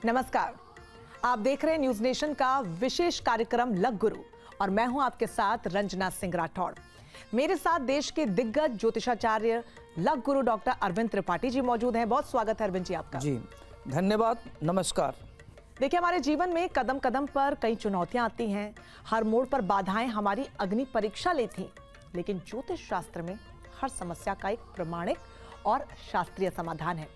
नमस्कार, आप देख रहे हैं न्यूज नेशन का विशेष कार्यक्रम लग गुरु और मैं हूं आपके साथ रंजना सिंह राठौड़। मेरे साथ देश के दिग्गज ज्योतिषाचार्य लग गुरु डॉक्टर अरविंद त्रिपाठी जी मौजूद हैं। बहुत स्वागत है अरविंद जी आपका। जी धन्यवाद, नमस्कार। देखिए, हमारे जीवन में कदम कदम पर कई चुनौतियां आती हैं, हर मोड़ पर बाधाएं हमारी अग्नि परीक्षा लेती, लेकिन ज्योतिष शास्त्र में हर समस्या का एक प्रमाणिक और शास्त्रीय समाधान है।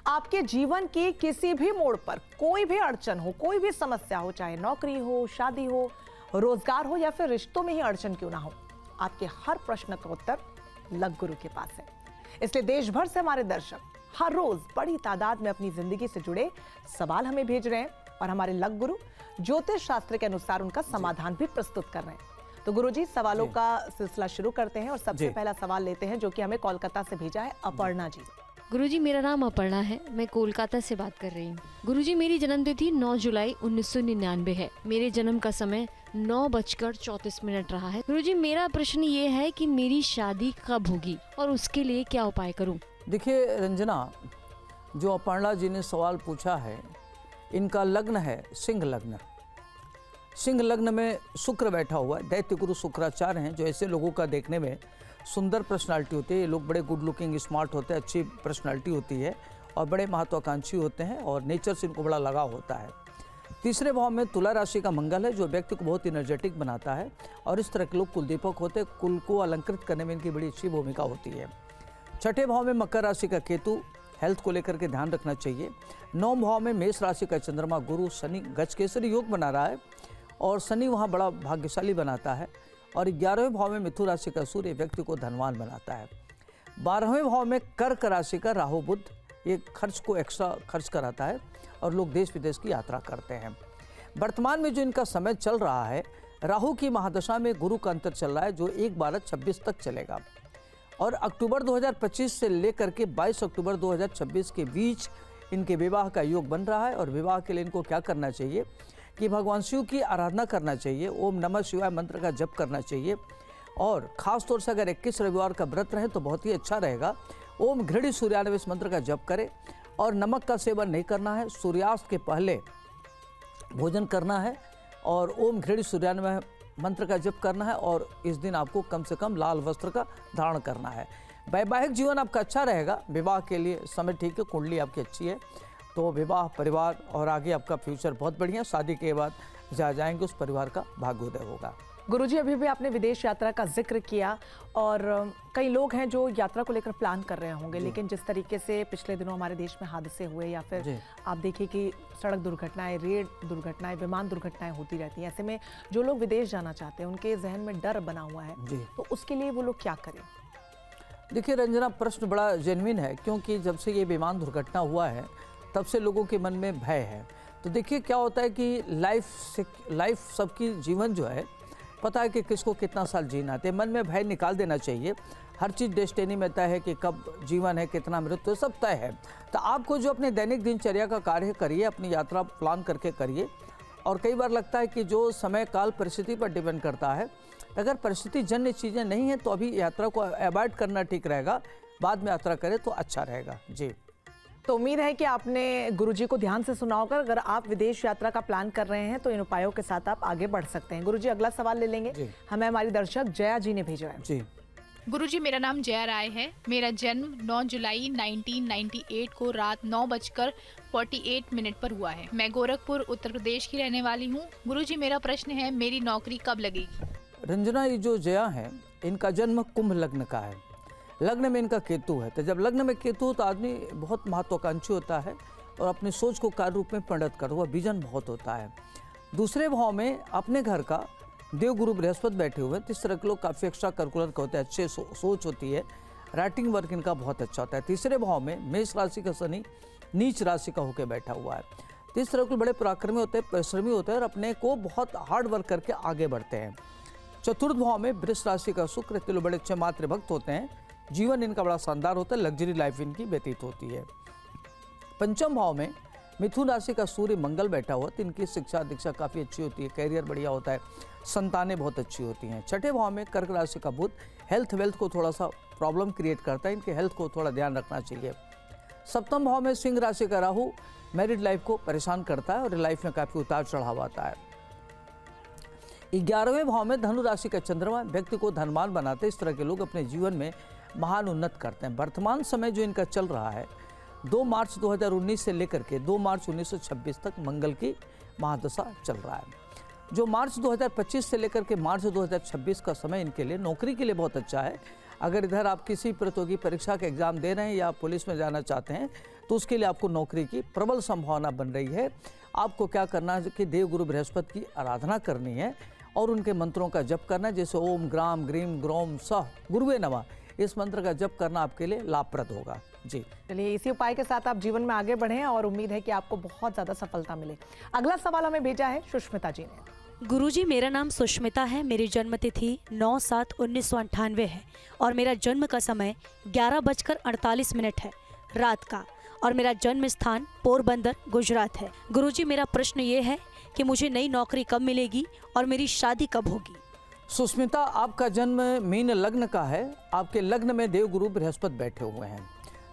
आपके जीवन के किसी भी मोड़ पर कोई भी अड़चन हो, कोई भी समस्या हो, चाहे नौकरी हो, शादी हो, रोजगार हो या फिर रिश्तों में ही अड़चन क्यों ना हो, आपके हर प्रश्न का उत्तर लग गुरु के पास है। इसलिए देश भर से हमारे दर्शक हर रोज बड़ी तादाद में अपनी जिंदगी से जुड़े सवाल हमें भेज रहे हैं और हमारे लग गुरु ज्योतिष शास्त्र के अनुसार उनका समाधान भी प्रस्तुत कर रहे हैं। तो गुरुजी, सवालों का सिलसिला शुरू करते हैं और सबसे पहला सवाल लेते हैं जो कि हमें कोलकाता से भेजा है अपर्णा जी। गुरुजी, मेरा नाम अपर्णा है, मैं कोलकाता से बात कर रही हूँ। गुरुजी, मेरी जन्मतिथि 9 जुलाई 1999 है। मेरे जन्म का समय 9:34 रहा है। गुरुजी, मेरा प्रश्न ये है कि मेरी शादी कब होगी और उसके लिए क्या उपाय करूँ? देखिए रंजना, जो अपर्णा जी ने सवाल पूछा है, इनका लग्न है सिंह लग्न। सिंह लग्न में शुक्र बैठा हुआ है, दैत्य गुरु शुक्राचार्य हैं, जो ऐसे लोगों का देखने में सुंदर पर्सनालिटी होती है। ये लोग बड़े गुड लुकिंग, स्मार्ट होते हैं, अच्छी पर्सनालिटी होती है और बड़े महत्वाकांक्षी होते हैं और नेचर से इनको बड़ा लगाव होता है। तीसरे भाव में तुला राशि का मंगल है, जो व्यक्ति को बहुत एनर्जेटिक बनाता है और इस तरह के लोग कुलदीपक होते हैं। कुल को अलंकृत करने में इनकी बड़ी अच्छी भूमिका होती है। छठे भाव में मकर राशि का केतु, हेल्थ को लेकर के ध्यान रखना चाहिए। 9 भाव में मेष राशि का चंद्रमा गुरु, शनि गजकेसरी योग बना रहा है और शनि वहाँ बड़ा भाग्यशाली बनाता है। और 11वें भाव में मिथुन राशि का सूर्य व्यक्ति को धनवान बनाता है। 12वें भाव में कर्क राशि का राहु बुध, ये खर्च को एक्स्ट्रा खर्च कराता है और लोग देश विदेश की यात्रा करते हैं। वर्तमान में जो इनका समय चल रहा है, राहु की महादशा में गुरु का अंतर चल रहा है, जो 1/12/26 तक चलेगा और अक्टूबर 2025 से लेकर के 22 अक्टूबर 2026 के बीच इनके विवाह का योग बन रहा है। और विवाह के लिए इनको क्या करना चाहिए कि भगवान शिव की आराधना करना चाहिए, ओम नमः शिवाय मंत्र का जप करना चाहिए और ख़ास तौर से अगर 21 रविवार का व्रत रहे तो बहुत ही अच्छा रहेगा। ओम घृणी सूर्यान्वेष मंत्र का जप करें और नमक का सेवन नहीं करना है, सूर्यास्त के पहले भोजन करना है और ओम घृणी सूर्यान्वेष मंत्र का जप करना है और इस दिन आपको कम से कम लाल वस्त्र का धारण करना है। वैवाहिक जीवन आपका अच्छा रहेगा, विवाह के लिए समय ठीक है, कुंडली आपकी अच्छी है, तो विवाह, परिवार और आगे आपका फ्यूचर बहुत बढ़िया। शादी के बाद जहाँ जाएंगे उस परिवार का भाग्योदय होगा। गुरुजी, अभी भी आपने विदेश यात्रा का जिक्र किया और कई लोग हैं जो यात्रा को लेकर प्लान कर रहे होंगे, लेकिन जिस तरीके से पिछले दिनों हमारे देश में हादसे हुए या फिर आप देखिए कि सड़क दुर्घटनाएं, रेल दुर्घटनाएं, विमान दुर्घटनाएं होती रहती हैं, ऐसे में जो लोग विदेश जाना चाहते हैं उनके जहन में डर बना हुआ है, तो उसके लिए वो लोग क्या करें? देखिए रंजना, प्रश्न बड़ा जेन्युइन है, क्योंकि जब से ये विमान दुर्घटना हुआ है तब से लोगों के मन में भय है। तो देखिए क्या होता है कि लाइफ सबकी जीवन जो है, पता है कि किसको कितना साल जीना है, मन में भय निकाल देना चाहिए। हर चीज़ डेस्टिनी में तय है कि कब जीवन है, कितना मृत्यु, सब तय है। तो आपको जो अपने दैनिक दिनचर्या का कार्य करिए, अपनी यात्रा प्लान करके करिए। और कई बार लगता है कि जो समय काल परिस्थिति पर डिपेंड करता है, अगर परिस्थिति जन्य चीज़ें नहीं हैं तो अभी यात्रा को अवॉइड करना ठीक रहेगा, बाद में यात्रा करें तो अच्छा रहेगा। जी, तो उम्मीद है कि आपने गुरुजी को ध्यान से सुना होगा। अगर आप विदेश यात्रा का प्लान कर रहे हैं तो इन उपायों के साथ आप आगे बढ़ सकते हैं। गुरुजी, अगला सवाल ले लेंगे, हमें हमारी दर्शक जया जी ने भेजा है। जी गुरुजी, मेरा नाम जया राय है। मेरा जन्म 9 जुलाई 1998 को रात 9:48 पर हुआ है। मैं गोरखपुर, उत्तर प्रदेश की रहने वाली हूँ। गुरुजी, मेरा प्रश्न है, मेरी नौकरी कब लगेगी? रंजना, ये जो जया है, इनका जन्म कुंभ लग्न का है, लग्न में इनका केतु है। तो जब लग्न में केतु तो आदमी बहुत महत्वाकांक्षी होता है और अपनी सोच को कार्य रूप में परिणत करता हुआ विजन बहुत होता है। दूसरे भाव में अपने घर का देवगुरु बृहस्पति बैठे हुए हैं, तो इस तरह के लोग काफ़ी एक्स्ट्रा करिकुलर होते हैं, अच्छे सोच होती है, राइटिंग वर्क इनका बहुत अच्छा होता है। तीसरे भाव में मेष राशि का शनि नीच राशि का होकर बैठा हुआ है, तो इस तरह के बड़े पराक्रमी होते हैं, परिश्रमी होते हैं और अपने को बहुत हार्ड वर्क करके आगे बढ़ते हैं। चतुर्थ भाव में वृष राशि का शुक्र, तो लोग बड़े अच्छे मातृ भक्त होते हैं, जीवन इनका बड़ा शानदार होता है, लग्जरी लाइफ इनकी व्यतीत होती है। पंचम भाव में मिथुन राशि का सूर्य मंगल बैठा हुआ, तो इनकी शिक्षा दीक्षा काफ़ी अच्छी होती है, कैरियर बढ़िया होता है, संतानें बहुत अच्छी होती हैं। छठे भाव में कर्क राशि का बुध हेल्थ वेल्थ को थोड़ा सा प्रॉब्लम क्रिएट करता है, इनके हेल्थ को थोड़ा ध्यान रखना चाहिए। सप्तम भाव में सिंह राशि का राहु मैरिड लाइफ को परेशान करता है और लाइफ में काफ़ी उतार चढ़ाव आता है। 11वें भाव में धनु राशि का चंद्रमा व्यक्ति को धनवान बनाते हैं। इस तरह के लोग अपने जीवन में महान उन्नत करते हैं। वर्तमान समय जो इनका चल रहा है 2 मार्च 2019 से लेकर के 2 मार्च 1926 तक मंगल की महादशा चल रहा है। जो मार्च 2025 से लेकर के मार्च 2026 का समय इनके लिए नौकरी के लिए बहुत अच्छा है। अगर इधर आप किसी प्रतियोगी परीक्षा के एग्जाम दे रहे हैं या पुलिस में जाना चाहते हैं तो उसके लिए आपको नौकरी की प्रबल संभावना बन रही है। आपको क्या करना है कि देवगुरु बृहस्पति की आराधना करनी है और उनके मंत्रों का जप करना है, जैसे ओम ग्राम ग्रीम ग्रोम सह गुरुवे नमः। इस मंत्र का जप करना आपके लिए लाभप्रद होगा। जी चलिए, इसी उपाय के साथ आप जीवन में आगे बढ़ें और उम्मीद है कि आपको बहुत ज़्यादा सफलता मिले। अगला सवाल हमें भेजा है सुष्मिता जी ने। गुरुजी, मेरा नाम सुष्मिता है। मेरी जन्म तिथि 9/7/1998 है और मेरा जन्म का समय 11:48 है रात का, और मेरा जन्म स्थान पोरबंदर गुजरात है। गुरुजी, मेरा प्रश्न ये है कि मुझे नई नौकरी कब मिलेगी और मेरी शादी कब होगी? सुष्मिता, आपका जन्म मीन लग्न का है। आपके लग्न में देवगुरु बृहस्पति बैठे हुए हैं।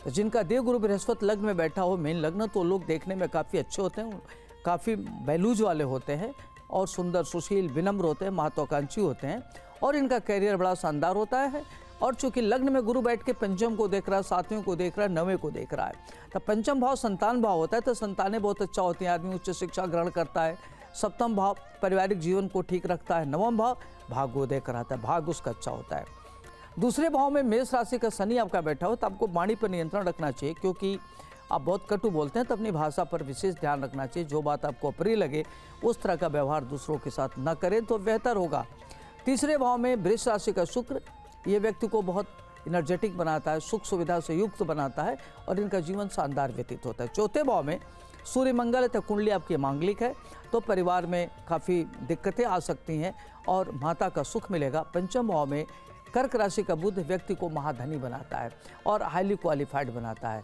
तो जिनका देवगुरु बृहस्पति लग्न में बैठा हो मीन लग्न, तो लोग देखने में काफ़ी अच्छे होते हैं, काफ़ी वैल्यूज वाले होते हैं और सुंदर सुशील विनम्र होते हैं, महत्वाकांक्षी होते हैं और इनका करियर बड़ा शानदार होता है। और चूंकि लग्न में गुरु बैठ के पंचम को देख रहा है, सातवें को देख रहा है, नवें को देख रहा है, तो पंचम भाव संतान भाव होता है। तो संतानें बहुत अच्छा होती हैं, आदमी उच्च शिक्षा ग्रहण करता है। सप्तम भाव पारिवारिक जीवन को ठीक रखता है। नवम भाव भाग्य को देकर आता है, भाग्य उसका अच्छा होता है। दूसरे भाव में मेष राशि का शनि आपका बैठा हो तो आपको वाणी पर नियंत्रण रखना चाहिए, क्योंकि आप बहुत कटु बोलते हैं, तो अपनी भाषा पर विशेष ध्यान रखना चाहिए। जो बात आपको अप्रिय लगे उस तरह का व्यवहार दूसरों के साथ न करें तो बेहतर होगा। तीसरे भाव में वृष राशि का शुक्र, ये व्यक्ति को बहुत एनर्जेटिक बनाता है, सुख सुविधा से युक्त बनाता है और इनका जीवन शानदार व्यतीत होता है। चौथे भाव में सूर्य मंगल है, तो कुंडली आपकी मांगलिक है, तो परिवार में काफ़ी दिक्कतें आ सकती हैं और माता का सुख मिलेगा। पंचम भाव में कर्क राशि का बुध व्यक्ति को महाधनी बनाता है और हाईली क्वालिफाइड बनाता है।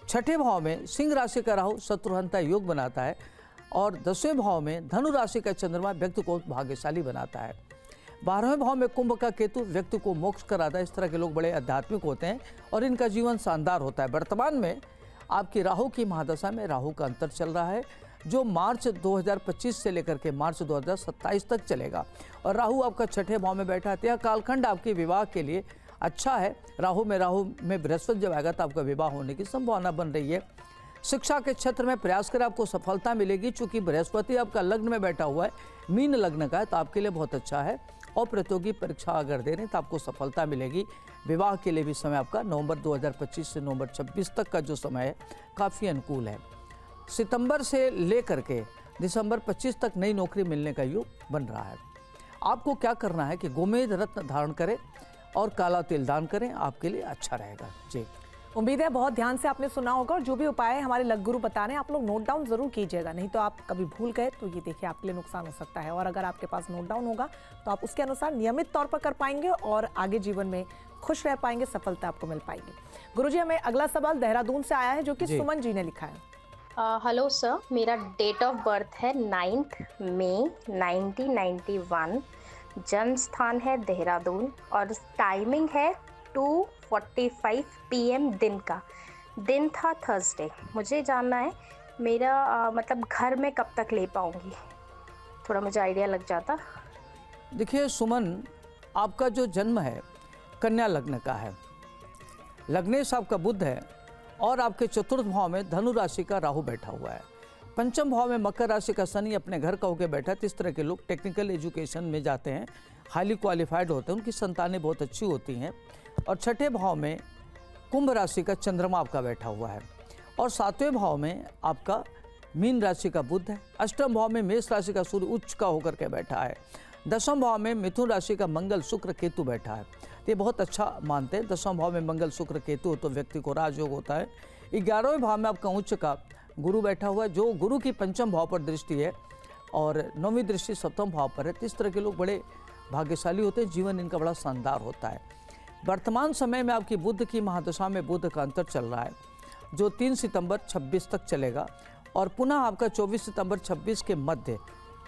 छठे भाव में सिंह राशि का राहु शत्रुहंता योग बनाता है और 10वें भाव में धनु राशि का चंद्रमा व्यक्ति को भाग्यशाली बनाता है। 12वें भाव में कुंभ का केतु व्यक्ति को मोक्ष कराता है। इस तरह के लोग बड़े आध्यात्मिक होते हैं और इनका जीवन शानदार होता है। वर्तमान में आपकी राहु की महादशा में राहु का अंतर चल रहा है, जो मार्च 2025 से लेकर के मार्च 2027 तक चलेगा और राहु आपका छठे भाव में बैठा है। यह कालखंड आपके विवाह के लिए अच्छा है। राहु में बृहस्पति जब आएगा तो आपका विवाह होने की संभावना बन रही है। शिक्षा के क्षेत्र में प्रयास करें, आपको सफलता मिलेगी। चूंकि बृहस्पति आपका लग्न में बैठा हुआ है, मीन लग्न का है, तो आपके लिए बहुत अच्छा है। और प्रतियोगी परीक्षा अगर दे रहे हैं तो आपको सफलता मिलेगी। विवाह के लिए भी समय आपका नवंबर 2025 से नवंबर 26 तक का जो समय है काफ़ी अनुकूल है। सितंबर से लेकर के दिसंबर 25 तक नई नौकरी मिलने का योग बन रहा है। आपको क्या करना है कि गोमेद रत्न धारण करें और काला तिल दान करें, आपके लिए अच्छा रहेगा। जी, उम्मीद है बहुत ध्यान से आपने सुना होगा और जो भी उपाय हमारे लग गुरु बता रहे हैं आप लोग नोट डाउन जरूर कीजिएगा, नहीं तो आप कभी भूल गए तो ये देखिए आपके लिए नुकसान हो सकता है। और अगर आपके पास नोट डाउन होगा तो आप उसके अनुसार नियमित तौर पर कर पाएंगे और आगे जीवन में खुश रह पाएंगे, सफलता आपको मिल पाएगी। गुरुजी, हमें अगला सवाल देहरादून से आया है जो कि सुमन जी ने लिखा है। हेलो सर, मेरा डेट ऑफ बर्थ है 9 मई 1991, जन्म स्थान है देहरादून और टाइमिंग है 2:45 PM दिन का। दिन था थर्सडे। मुझे जानना है मेरा मतलब घर में कब तक ले पाऊंगी, थोड़ा मुझे आइडिया लग जाता। देखिए सुमन, आपका जो जन्म है कन्या लग्न का है, लग्नेश आपका बुध है और आपके चतुर्थ भाव में धनु राशि का राहु बैठा हुआ है। पंचम भाव में मकर राशि का शनि अपने घर का होकर बैठा है। इस तरह के लोग टेक्निकल एजुकेशन में जाते हैं, हाईली क्वालिफाइड होते हैं, उनकी संतानें बहुत अच्छी होती हैं। और छठे भाव में कुंभ राशि का चंद्रमा आपका बैठा हुआ है और सातवें भाव में आपका मीन राशि का बुध है। अष्टम भाव में मेष राशि का सूर्य उच्च का होकर के बैठा है। दसम भाव में मिथुन राशि का मंगल शुक्र केतु बैठा है। ये बहुत अच्छा मानते हैं। दसम भाव में मंगल शुक्र केतु हो तो व्यक्ति को राजयोग होता है। 11वें भाव में आपका उच्च का गुरु बैठा हुआ है, जो गुरु की पंचम भाव पर दृष्टि है और 9वीं दृष्टि सप्तम भाव पर है। तो इस तरह के लोग बड़े भाग्यशाली होते हैं, जीवन इनका बड़ा शानदार होता है। वर्तमान समय में आपकी बुध की महादशा में बुध का अंतर चल रहा है, जो 3 सितंबर 26 तक चलेगा और पुनः आपका 24 सितंबर 26 के मध्य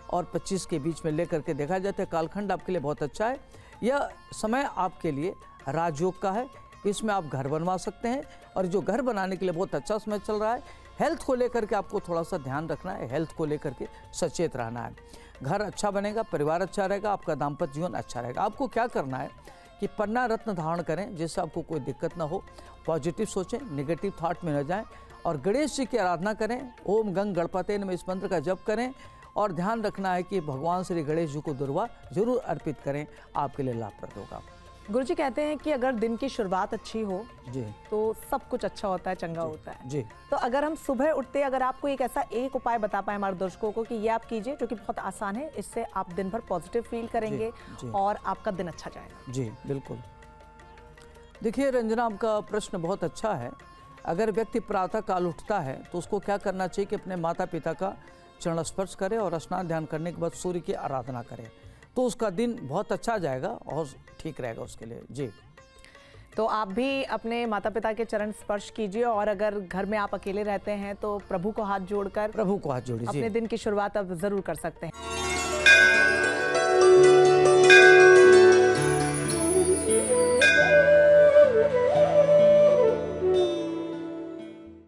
और 25 के बीच में लेकर के देखा जाता है। कालखंड आपके लिए बहुत अच्छा है। यह समय आपके लिए राजयोग का है, इसमें आप घर बनवा सकते हैं। और जो घर बनाने के लिए बहुत अच्छा समय चल रहा है। हेल्थ को लेकर के आपको थोड़ा सा ध्यान रखना है, हेल्थ को लेकर के सचेत रहना है। घर अच्छा बनेगा, परिवार अच्छा रहेगा, आपका दाम्पत्य जीवन अच्छा रहेगा। आपको क्या करना है कि पन्ना रत्न धारण करें जिससे आपको कोई दिक्कत ना हो, पॉजिटिव सोचें, नेगेटिव थॉट में न जाएं और गणेश जी की आराधना करें। ओम गंग गणपते नमः इस मंत्र का जप करें और ध्यान रखना है कि भगवान श्री गणेश जी को दुर्वा जरूर अर्पित करें, आपके लिए लाभप्रद होगा। गुरुजी कहते हैं कि अगर दिन की शुरुआत अच्छी हो जी तो सब कुछ अच्छा होता है, चंगा होता है। जी। तो अगर हम सुबह उठते, अगर आपको एक उपाय बता पाए हमारे दर्शकों को कि ये आप कीजिए जो कि बहुत आसान है, इससे आप दिन भर पॉजिटिव फील करेंगे जी। और आपका दिन अच्छा जाएगा। जी बिल्कुल। देखिए रंजना, आपका प्रश्न बहुत अच्छा है। अगर व्यक्ति प्रातः काल उठता है तो उसको क्या करना चाहिए कि अपने माता पिता का चरण स्पर्श करे और स्नान ध्यान करने के बाद सूर्य की आराधना करे, तो उसका दिन बहुत अच्छा जाएगा और ठीक रहेगा उसके लिए। जी। तो आप भी अपने माता पिता के चरण स्पर्श कीजिए और अगर घर में आप अकेले रहते हैं तो प्रभु को हाथ जोड़कर प्रभु को हाथ जोड़िए। अपने दिन की शुरुआत अब जरूर कर सकते हैं।